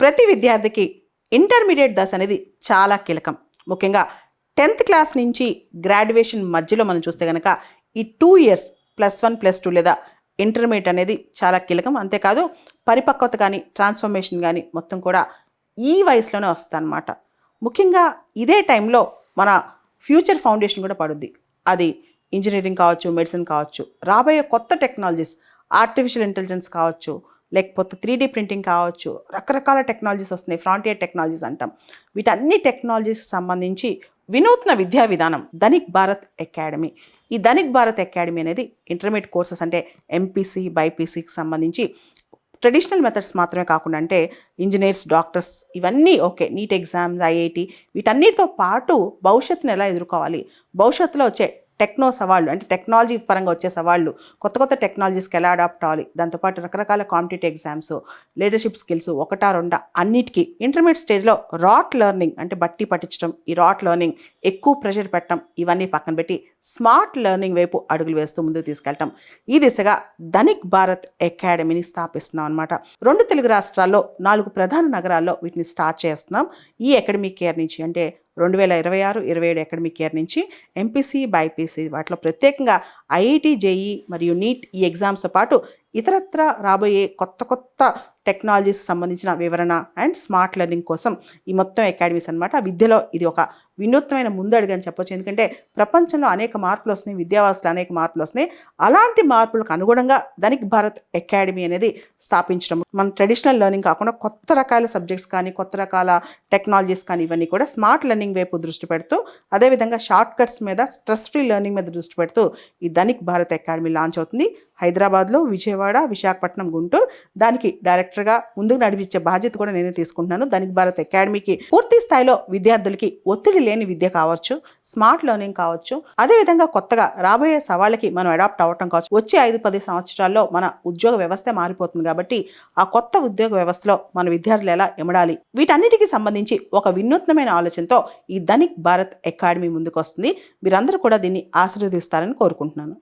ప్రతి విద్యార్థికి ఇంటర్మీడియట్ దశ అనేది చాలా కీలకం. ముఖ్యంగా 10th క్లాస్ నుంచి గ్రాడ్యుయేషన్ మధ్యలో మనం చూస్తే కనుక ఈ 2 ఇయర్స్ +1 +2 లేదా ఇంటర్మీడియట్ అనేది చాలా కీలకం. అంతేకాదు పరిపక్వత కానీ ట్రాన్స్ఫర్మేషన్ కానీ మొత్తం కూడా ఈ వయసులోనే వస్తుందన్నమాట. ముఖ్యంగా ఇదే టైంలో మన ఫ్యూచర్ ఫౌండేషన్ కూడా పడుద్ది. అది ఇంజనీరింగ్ కావచ్చు, మెడిసిన్ కావచ్చు, రాబోయే కొత్త టెక్నాలజీస్, ఆర్టిఫిషియల్ ఇంటెలిజెన్స్ కావచ్చు, లేకపోతే 3D ప్రింటింగ్ కావచ్చు, రకరకాల టెక్నాలజీస్ వస్తున్నాయి, ఫ్రాంటియర్ టెక్నాలజీస్ అంటాం. వీటన్ని టెక్నాలజీస్కి సంబంధించి వినూత్న విద్యా విధానం ధనిక్ భారత్ అకాడమీ. ఈ ధనిక్ భారత్ అకాడమీ అనేది ఇంటర్మీడియట్ కోర్సెస్ అంటే ఎంపీసీ, బైపీసీకి సంబంధించి ట్రెడిషనల్ మెథడ్స్ మాత్రమే కాకుండా అంటే ఇంజనీర్స్, డాక్టర్స్ ఇవన్నీ ఓకే, నీట్ ఎగ్జామ్స్, ఐఐటి వీటన్నిటితో పాటు భవిష్యత్తును ఎలా ఎదుర్కోవాలి, భవిష్యత్తులో వచ్చే టెక్నో సవాళ్ళు అంటే టెక్నాలజీ పరంగా వచ్చే సవాళ్ళు, కొత్త కొత్త టెక్నాలజీస్కి ఎలా అడాప్ట్ అవ్వాలి, దాంతోపాటు రకరకాల కాంపిటేటివ్ ఎగ్జామ్స్, లీడర్షిప్ స్కిల్స్ ఒకటా రెండా అన్నిటికీ ఇంటర్మీడియట్ స్టేజ్లో రాట్ లెర్నింగ్ అంటే బట్టి పట్టించడం, ఈ రాట్ లెర్నింగ్ ఎక్కువ ప్రెషర్ పెట్టడం ఇవన్నీ పక్కన పెట్టి స్మార్ట్ లెర్నింగ్ వైపు అడుగులు వేస్తూ ముందుకు తీసుకెళ్ళటం, ఈ దిశగా ధనిక్ భారత్ అకాడమీని స్థాపిస్తున్నాం అనమాట. 2 తెలుగు రాష్ట్రాల్లో 4 ప్రధాన నగరాల్లో వీటిని స్టార్ట్ చేస్తున్నాం. ఈ అకాడమిక్ ఇయర్ నుంచి అంటే 2026-27 అకాడమిక్ ఇయర్ నుంచి ఎంపీసీ, బైపీసీ వాటిలో ప్రత్యేకంగా ఐఐటి, జేఈ మరియు నీట్ ఈ ఎగ్జామ్స్తో పాటు ఇతరత్ర రాబోయే కొత్త కొత్త టెక్నాలజీస్ సంబంధించిన వివరణ అండ్ స్మార్ట్ లెర్నింగ్ కోసం ఈ మొత్తం అకాడమీస్ అనమాట. విద్యలో ఇది ఒక వినూత్నమైన ముందడుగు అని చెప్పొచ్చు. ఎందుకంటే ప్రపంచంలో అనేక మార్పులు వస్తున్నాయి, విద్యావాసులు అనేక మార్పులు వస్తున్నాయి. అలాంటి మార్పులకు అనుగుణంగా ధనిక్ భారత్ అకాడమీ అనేది స్థాపించడం, మన ట్రెడిషనల్ లెర్నింగ్ కాకుండా కొత్త రకాల సబ్జెక్ట్స్ కానీ, కొత్త రకాల టెక్నాలజీస్ కానీ ఇవన్నీ కూడా స్మార్ట్ లెర్నింగ్ వైపు దృష్టి పెడుతూ, అదేవిధంగా షార్ట్ కట్స్ మీద, స్ట్రెస్ ఫ్రీ లెర్నింగ్ మీద దృష్టి పెడుతూ ఈ ధనిక్ భారత్ అకాడమీ లాంచ్ అవుతుంది. హైదరాబాద్లో, విజయవాడ, విశాఖపట్నం, గుంటూరు. దానికి డైరెక్టర్గా ముందుకు నడిపించే బాధ్యత కూడా నేనే తీసుకుంటున్నాను. ధనిక్ భారత్ అకాడమీకి పూర్తి స్థాయిలో విద్యార్థులకి ఒత్తిడి లేని విద్య కావచ్చు, స్మార్ట్ లెర్నింగ్ కావచ్చు, అదేవిధంగా కొత్తగా రాబోయే సవాళ్ళకి మనం అడాప్ట్ అవ్వటం కావచ్చు. వచ్చే 5-10 సంవత్సరాల్లో మన ఉద్యోగ వ్యవస్థ మారిపోతుంది కాబట్టి ఆ కొత్త ఉద్యోగ వ్యవస్థలో మన విద్యార్థులు ఎలా ఎమడాలి, వీటన్నిటికీ సంబంధించి ఒక వినూత్నమైన ఆలోచనతో ఈ ధనిక్ భారత్ అకాడమీ ముందుకు వస్తుంది. మీరందరూ కూడా దీన్ని ఆశీర్వదిస్తారని కోరుకుంటున్నాను.